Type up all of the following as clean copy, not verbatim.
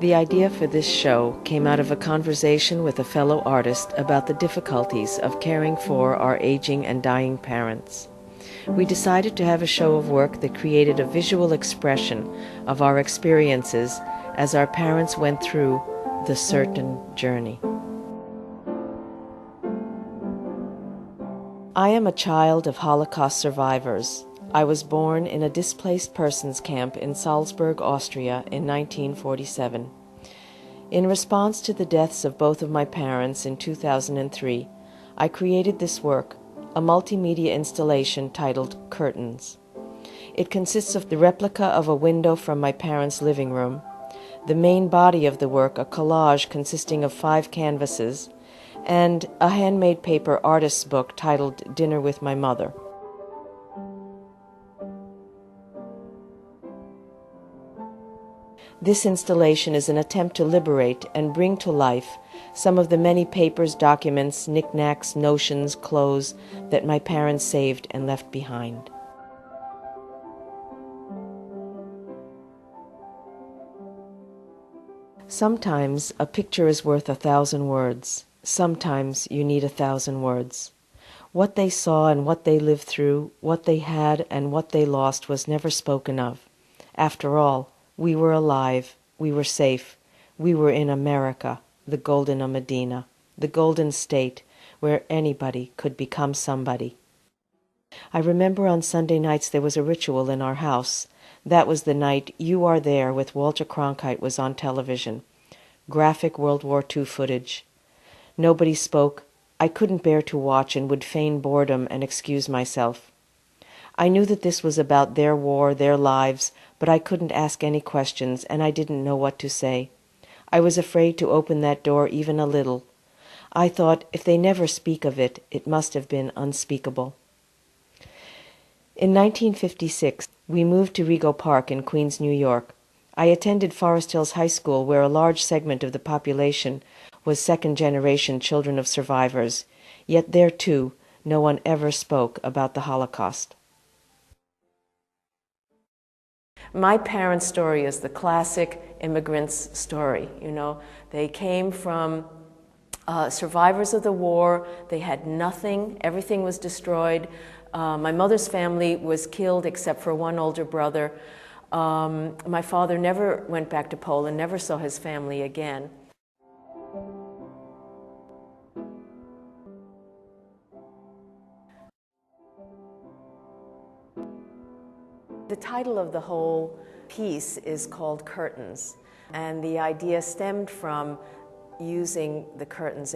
The idea for this show came out of a conversation with a fellow artist about the difficulties of caring for our aging and dying parents. We decided to have a show of work that created a visual expression of our experiences as our parents went through the certain journey. I am a child of Holocaust survivors. I was born in a displaced persons camp in Salzburg, Austria in 1947. In response to the deaths of both of my parents in 2003, I created this work, a multimedia installation titled Curtains. It consists of the replica of a window from my parents' living room, the main body of the work, a collage consisting of 5 canvases, and a handmade paper artist's book titled Dinner with My Mother. This installation is an attempt to liberate and bring to life some of the many papers, documents, knickknacks, notions, clothes that my parents saved and left behind. Sometimes a picture is worth 1,000 words. Sometimes you need 1,000 words. What they saw and what they lived through, what they had and what they lost was never spoken of. After all, we were alive, we were safe, we were in America, the Golden Medina, the Golden State, where anybody could become somebody. I remember on Sunday nights there was a ritual in our house. That was the night You Are There with Walter Cronkite was on television. Graphic World War II footage. Nobody spoke. I couldn't bear to watch and would feign boredom and excuse myself. I knew that this was about their war, their lives, but I couldn't ask any questions, and I didn't know what to say. I was afraid to open that door even a little. I thought, if they never speak of it, it must have been unspeakable. In 1956, we moved to Rego Park in Queens, New York. I attended Forest Hills High School, where a large segment of the population was second-generation children of survivors. Yet there, too, no one ever spoke about the Holocaust. My parents' story is the classic immigrant's story. You know, they came from survivors of the war. They had nothing. Everything was destroyed. My mother's family was killed except for one older brother. My father never went back to Poland, never saw his family again. The title of the whole piece is called Curtains, and the idea stemmed from using the curtains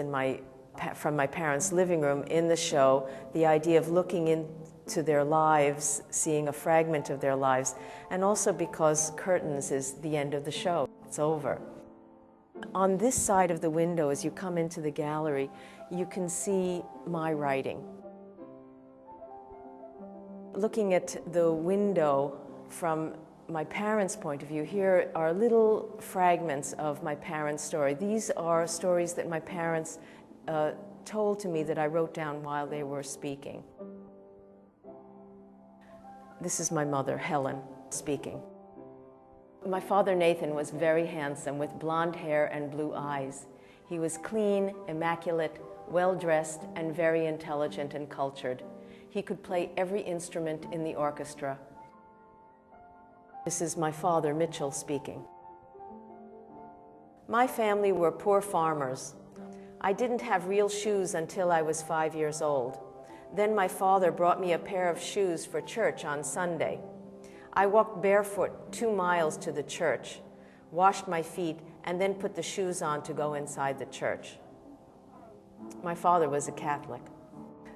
from my parents' living room in the show, the idea of looking into their lives, seeing a fragment of their lives, and also because Curtains is the end of the show. It's over. On this side of the window, as you come into the gallery, you can see my writing. Looking at the window from my parents' point of view, here are little fragments of my parents' story. These are stories that my parents told to me that I wrote down while they were speaking. This is my mother, Helen, speaking. My father, Nathan, was very handsome with blonde hair and blue eyes. He was clean, immaculate, well-dressed, and very intelligent and cultured. He could play every instrument in the orchestra. This is my father, Mitchell, speaking. My family were poor farmers. I didn't have real shoes until I was 5 years old. Then my father brought me a pair of shoes for church on Sunday. I walked barefoot 2 miles to the church, washed my feet, and then put the shoes on to go inside the church. My father was a Catholic.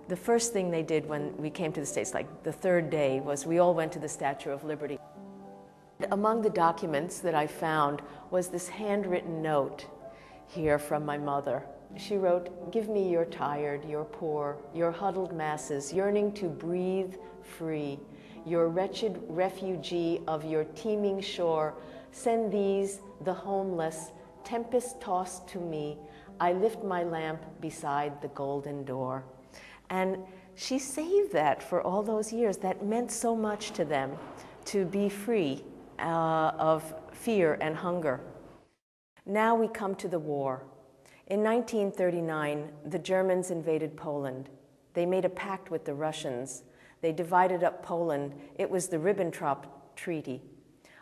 The first thing they did when we came to the States, like the 3rd day, was we all went to the Statue of Liberty. Among the documents that I found was this handwritten note here from my mother. She wrote, "Give me your tired, your poor, your huddled masses, yearning to breathe free, your wretched refugee of your teeming shore. Send these, the homeless, tempest-tossed to me. I lift my lamp beside the golden door." And she saved that for all those years. That meant so much to them, to be free of fear and hunger. Now we come to the war. In 1939, the Germans invaded Poland. They made a pact with the Russians. They divided up Poland. It was the Ribbentrop Treaty.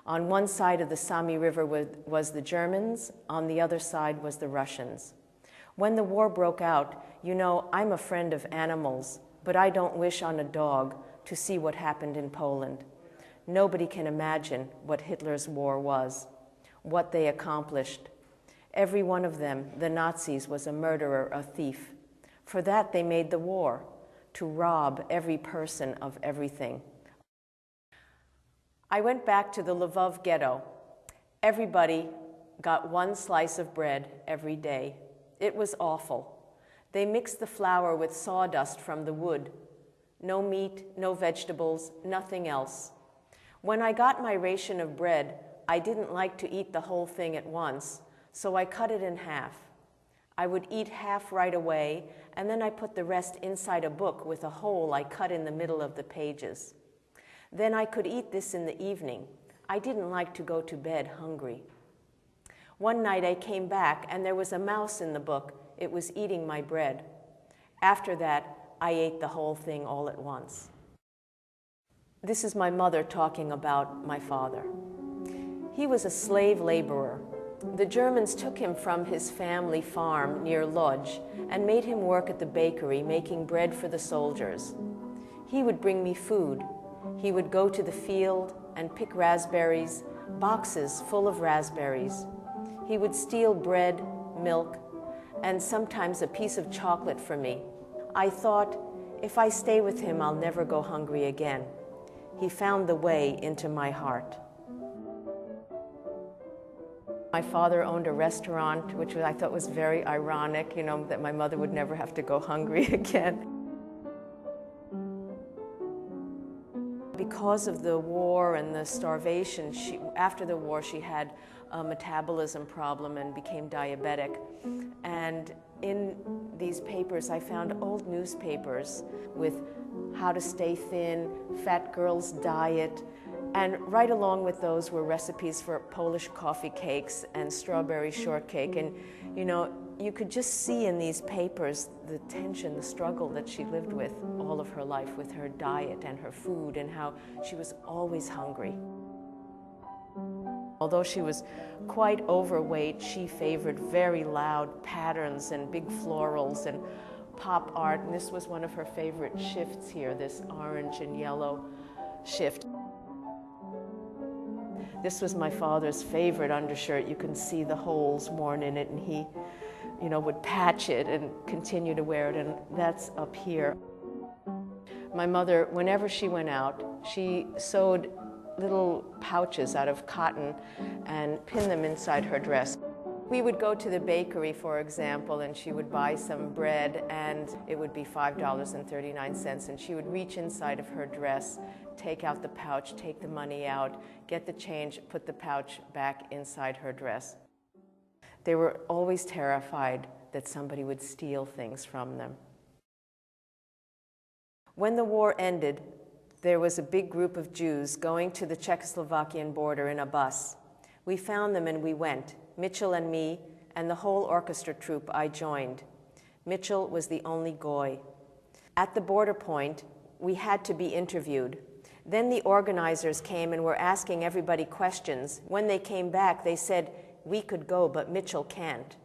On one side of the Sami River was the Germans, on the other side was the Russians. When the war broke out, you know, I'm a friend of animals, but I don't wish on a dog to see what happened in Poland. Nobody can imagine what Hitler's war was, what they accomplished. Every one of them, the Nazis, was a murderer, a thief. For that they made the war, to rob every person of everything. I went back to the Lvov ghetto. Everybody got one slice of bread every day. It was awful. They mixed the flour with sawdust from the wood. No meat, no vegetables, nothing else. When I got my ration of bread, I didn't like to eat the whole thing at once, so I cut it in half. I would eat half right away, and then I put the rest inside a book with a hole I cut in the middle of the pages. Then I could eat this in the evening. I didn't like to go to bed hungry. One night I came back, and there was a mouse in the book. It was eating my bread. After that, I ate the whole thing all at once. This is my mother talking about my father. He was a slave laborer. The Germans took him from his family farm near Lodz and made him work at the bakery making bread for the soldiers. He would bring me food. He would go to the field and pick raspberries, boxes full of raspberries. He would steal bread, milk, and sometimes a piece of chocolate for me. I thought, if I stay with him, I'll never go hungry again. He found the way into my heart. My father owned a restaurant, which I thought was very ironic, you know, that my mother would never have to go hungry again. Because of the war and the starvation, after the war she had a metabolism problem and became diabetic. And in these papers I found old newspapers with how to stay thin, fat girl's diet, and right along with those were recipes for Polish coffee cakes and strawberry shortcake. And you know, you could just see in these papers the tension, the struggle that she lived with all of her life with her diet and her food, and how she was always hungry. Although she was quite overweight, she favored very loud patterns and big florals and pop art, and this was one of her favorite shifts here, this orange and yellow shift. This was my father's favorite undershirt. You can see the holes worn in it, and he, you know, would patch it and continue to wear it, and that's up here. My mother, whenever she went out, she sewed little pouches out of cotton and pinned them inside her dress. We would go to the bakery, for example, and she would buy some bread, and it would be $5.39, and she would reach inside of her dress, take out the pouch, take the money out, get the change, put the pouch back inside her dress. They were always terrified that somebody would steal things from them. When the war ended, there was a big group of Jews going to the Czechoslovakian border in a bus. We found them and we went, Mitchell and me, and the whole orchestra troupe I joined. Mitchell was the only Goy. At the border point, we had to be interviewed. Then the organizers came and were asking everybody questions. When they came back, they said, "We could go, but Mitchell can't."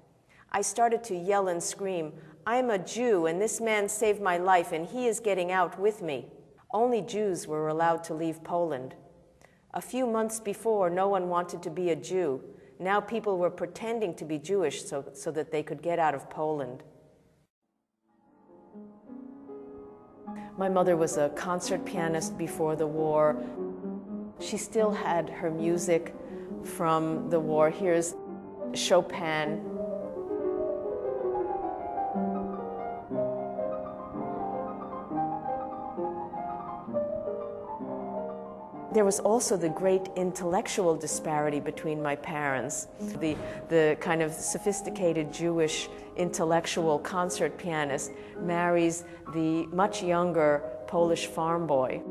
I started to yell and scream, "I'm a Jew, and this man saved my life, and he is getting out with me." Only Jews were allowed to leave Poland. A few months before, no one wanted to be a Jew. Now people were pretending to be Jewish so that they could get out of Poland. My mother was a concert pianist before the war. She still had her music from the war. Here's Chopin. There was also the great intellectual disparity between my parents. The kind of sophisticated Jewish intellectual concert pianist marries the much younger Polish farm boy.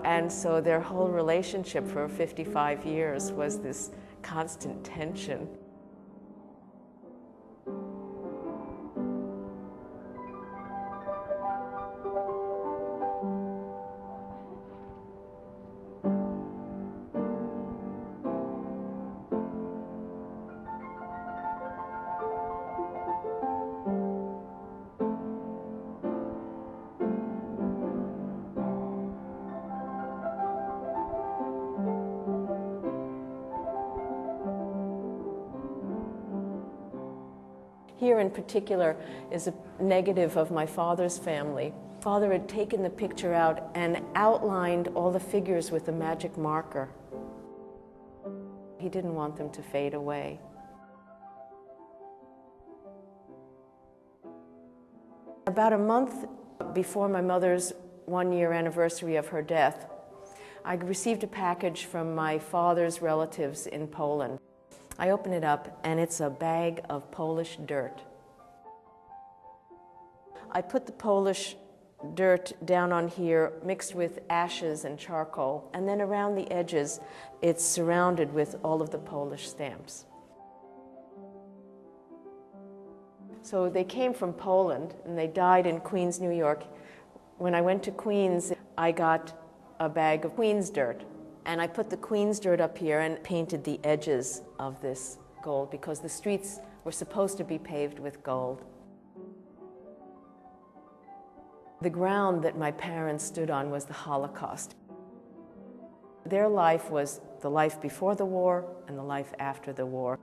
And so their whole relationship for 55 years was this constant tension. here in particular is a negative of my father's family. Father had taken the picture out and outlined all the figures with a magic marker. He didn't want them to fade away. About a month before my mother's one-year anniversary of her death, I received a package from my father's relatives in Poland. I open it up and it's a bag of Polish dirt. I put the Polish dirt down on here mixed with ashes and charcoal, and then around the edges it's surrounded with all of the Polish stamps. So they came from Poland and they died in Queens, New York. When I went to Queens, I got a bag of Queens dirt, and I put the Queens dirt up here and painted the edges of this gold because the streets were supposed to be paved with gold. The ground that my parents stood on was the Holocaust. Their life was the life before the war and the life after the war.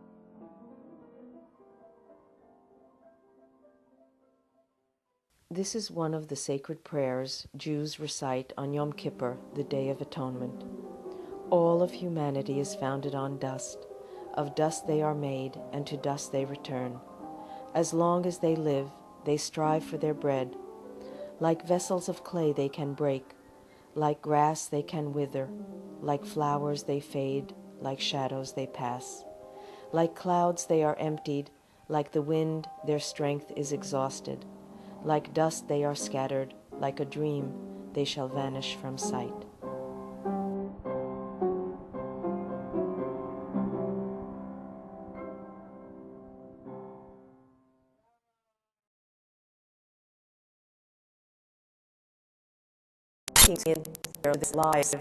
This is one of the sacred prayers Jews recite on Yom Kippur, the Day of Atonement. All of humanity is founded on dust. Of dust they are made, and to dust they return. As long as they live, they strive for their bread. Like vessels of clay they can break. Like grass they can wither. Like flowers they fade. Like shadows they pass. Like clouds they are emptied. Like the wind their strength is exhausted. Like dust they are scattered, like a dream they shall vanish from sight. In their lives